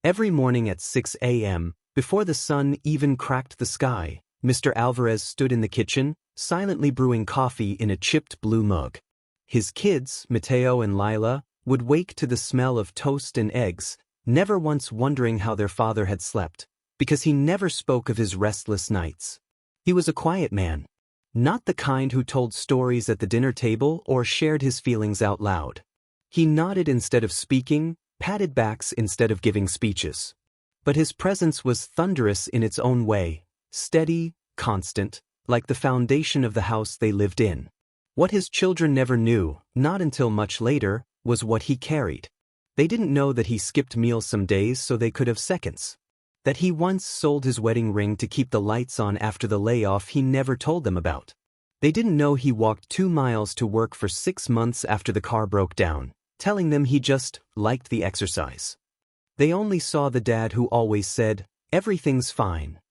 Every morning at 6 a.m., before the sun even cracked the sky, Mr. Alvarez stood in the kitchen, silently brewing coffee in a chipped blue mug. His kids, Mateo and Lila, would wake to the smell of toast and eggs, never once wondering how their father had slept, because he never spoke of his restless nights. He was a quiet man, not the kind who told stories at the dinner table or shared his feelings out loud. He nodded instead of speaking, patted backs instead of giving speeches. But his presence was thunderous in its own way, steady, constant, like the foundation of the house they lived in. What his children never knew, not until much later, was what he carried. They didn't know that he skipped meals some days so they could have seconds. That he once sold his wedding ring to keep the lights on after the layoff he never told them about. They didn't know he walked 2 miles to work for 6 months after the car broke down, telling them he just liked the exercise. They only saw the dad who always said, "Everything's fine."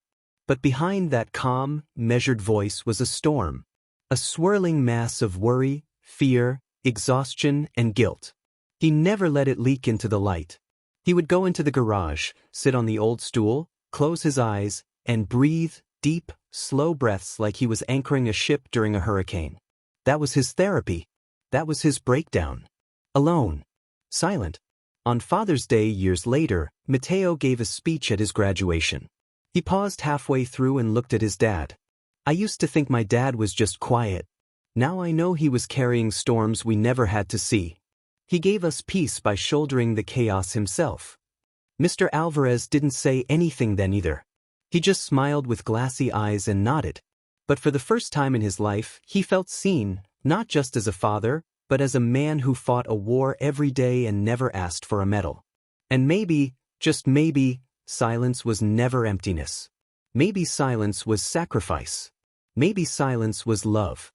But behind that calm, measured voice was a storm. A swirling mass of worry, fear, exhaustion, and guilt. He never let it leak into the light. He would go into the garage, sit on the old stool, close his eyes, and breathe deep, slow breaths like he was anchoring a ship during a hurricane. That was his therapy. That was his breakdown. Alone. Silent. On Father's Day years later, Mateo gave a speech at his graduation. He paused halfway through and looked at his dad. "I used to think my dad was just quiet. Now I know he was carrying storms we never had to see. He gave us peace by shouldering the chaos himself." Mr. Alvarez didn't say anything then either. He just smiled with glassy eyes and nodded. But for the first time in his life, he felt seen, not just as a father, but as a man who fought a war every day and never asked for a medal. And maybe, just maybe, silence was never emptiness. Maybe silence was sacrifice. Maybe silence was love.